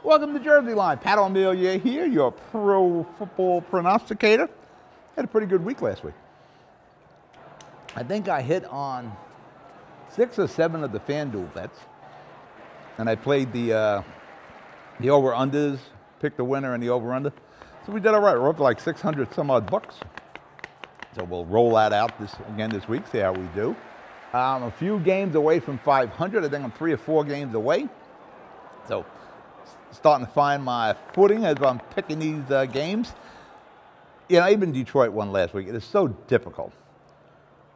Welcome to Jersey Line. Pat O'Melia here, your pro football prognosticator. Had a pretty good week last week. I think I hit on 6 or 7 of the FanDuel bets, and I played the over-unders, picked the winner and the over-under. So we did all right. We're up to like 600 some odd bucks. So we'll roll that out this week, see how we do. I'm a few games away from 500. I think I'm 3 or 4 games away. So starting to find my footing as I'm picking these games. You know, even Detroit won last week. It is so difficult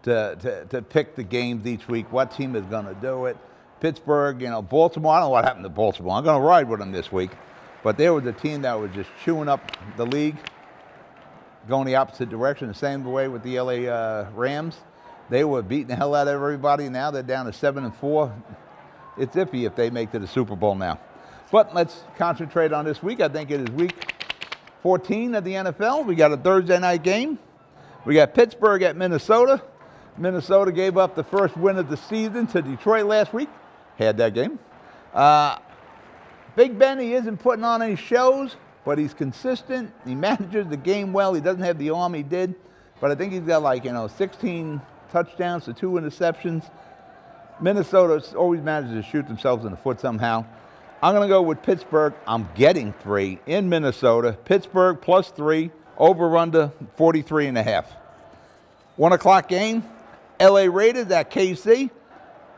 to pick the games each week. What team is going to do it? Pittsburgh, Baltimore. I don't know what happened to Baltimore. I'm going to ride with them this week. But there was a team that was just chewing up the league, going the opposite direction, the same way with the LA Rams. They were beating the hell out of everybody. Now they're down to 7-4. It's iffy if they make to the Super Bowl now. But let's concentrate on this week. I think it is week 14 of the NFL. We got a Thursday night game. We got Pittsburgh at Minnesota. Minnesota gave up the first win of the season to Detroit last week. Had that game. Big Ben, he isn't putting on any shows, but he's consistent. He manages the game well. He doesn't have the arm he did, but I think he's got 16 touchdowns to 2 interceptions. Minnesota always manages to shoot themselves in the foot somehow. I'm going to go with Pittsburgh. I'm getting 3 in Minnesota. Pittsburgh plus 3, over-under 43.5. 1 o'clock game, LA Raiders at KC.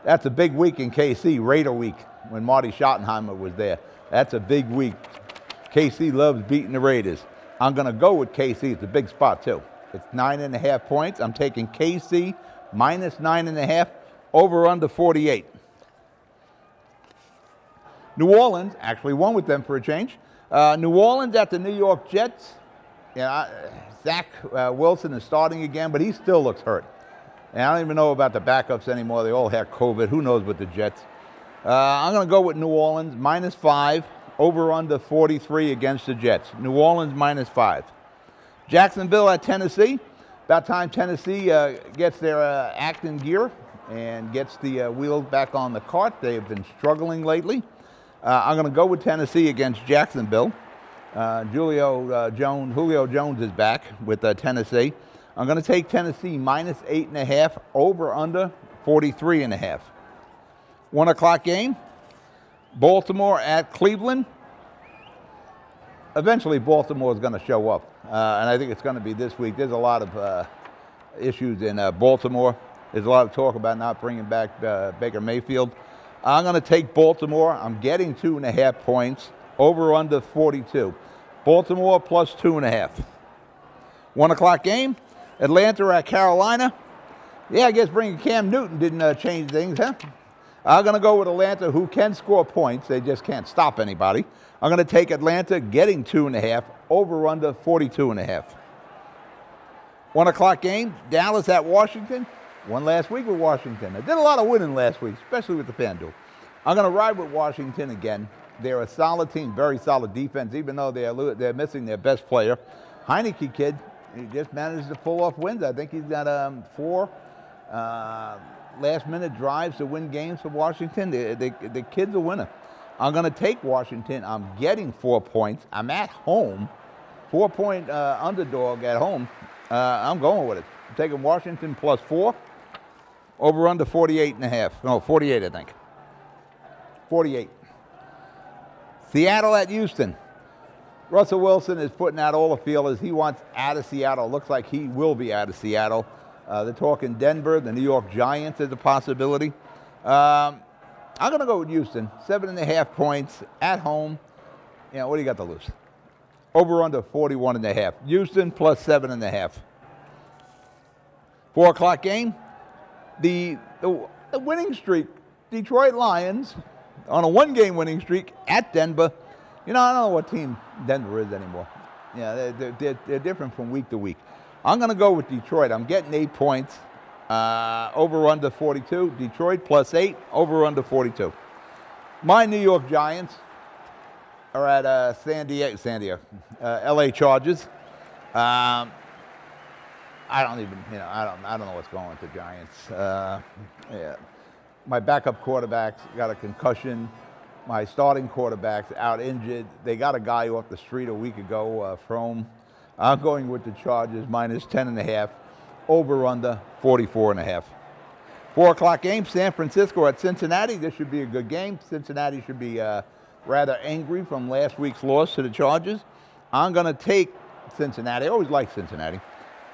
That's a big week in KC, Raider week, when Marty Schottenheimer was there. That's a big week. KC loves beating the Raiders. I'm going to go with KC. It's a big spot, too. It's 9.5 points. I'm taking KC minus 9.5, over-under 48. New Orleans, actually won with them for a change. New Orleans at the New York Jets. Zach Wilson is starting again, but he still looks hurt. And I don't even know about the backups anymore. They all had COVID. Who knows with the Jets? I'm going to go with New Orleans, minus 5, over-under 43 against the Jets. New Orleans, minus 5. Jacksonville at Tennessee. About time Tennessee gets their act in gear and gets the wheels back on the cart. They've been struggling lately. I'm going to go with Tennessee against Jacksonville. Julio Jones is back with Tennessee. I'm going to take Tennessee minus 8.5, over under 43.5. 1 o'clock game, Baltimore at Cleveland. Eventually, Baltimore is going to show up, and I think it's going to be this week. There's a lot of issues in Baltimore. There's a lot of talk about not bringing back Baker Mayfield. I'm going to take Baltimore. I'm getting 2.5 points, over under 42. Baltimore plus 2.5. 1 o'clock game, Atlanta at Carolina. Yeah, I guess bringing Cam Newton didn't change things, huh? I'm going to go with Atlanta, who can score points. They just can't stop anybody. I'm going to take Atlanta, getting 2.5, over under 42.5. 1 o'clock game, Dallas at Washington. Won last week with Washington. I did a lot of winning last week, especially with the FanDuel. I'm going to ride with Washington again. They're a solid team, very solid defense, even though they're missing their best player. Heineke kid, he just managed to pull off wins. I think he's got 4 last-minute drives to win games for Washington. The kid's a winner. I'm going to take Washington. I'm getting 4 points. I'm at home, 4-point underdog at home. I'm going with it. I'm taking Washington plus 4. Over under 48.5. No, 48, I think. 48. Seattle at Houston. Russell Wilson is putting out all the feelers. He wants out of Seattle. Looks like he will be out of Seattle. They're talking Denver, the New York Giants as a possibility. I'm going to go with Houston. 7.5 points at home. What do you got to lose? Over under 41.5. Houston plus 7.5. 4 o'clock game. The winning streak, Detroit Lions, on a 1-game winning streak at Denver. I don't know what team Denver is anymore. They're different from week to week. I'm going to go with Detroit. I'm getting 8 points, over under 42. Detroit plus 8, over under 42. My New York Giants are at San Diego, LA Chargers. I don't know what's going with the Giants. My backup quarterback's got a concussion. my starting quarterback's out injured. They got a guy off the street a week ago, Frome. I'm going with the Chargers minus 10.5, over under 44.5. 4 o'clock game, San Francisco at Cincinnati. This should be a good game. Cincinnati should be rather angry from last week's loss to the Chargers. I'm going to take Cincinnati. I always like Cincinnati.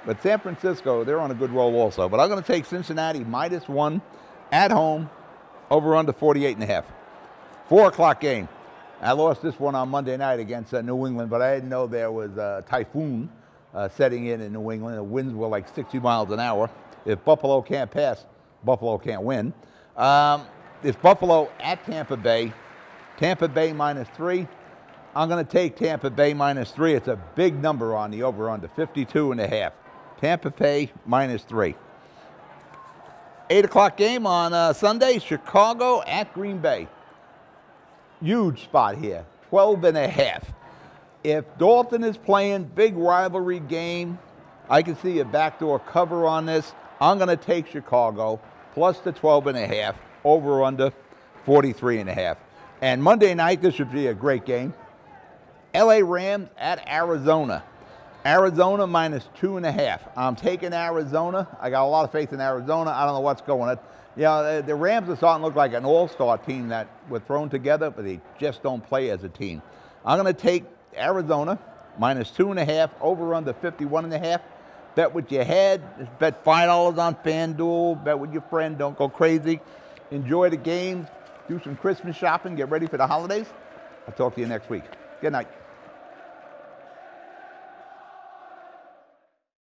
But San Francisco, they're on a good roll also. But I'm going to take Cincinnati minus 1 at home, over under 48.5. 4 o'clock game. I lost this one on Monday night against New England, but I didn't know there was a typhoon setting in New England. The winds were like 60 miles an hour. If Buffalo can't pass, Buffalo can't win. It's Buffalo at Tampa Bay. Tampa Bay minus 3. I'm going to take Tampa Bay minus 3. It's a big number on the over-under, 52.5. Tampa Bay minus 3. 8 o'clock game on Sunday, Chicago at Green Bay. Huge spot here, 12.5. If Dalton is playing, big rivalry game, I can see a backdoor cover on this. I'm going to take Chicago plus the 12.5, over under 43.5. And Monday night, this should be a great game. LA Rams at Arizona. Arizona minus 2.5. I'm taking Arizona. I got a lot of faith in Arizona. I don't know what's going on. You know, the Rams are starting to look like an all-star team that were thrown together, but they just don't play as a team. I'm going to take Arizona minus 2.5, over under 51.5. Bet with your head. Just bet $5 on FanDuel. Bet with your friend. Don't go crazy. Enjoy the games. Do some Christmas shopping. Get ready for the holidays. I'll talk to you next week. Good night.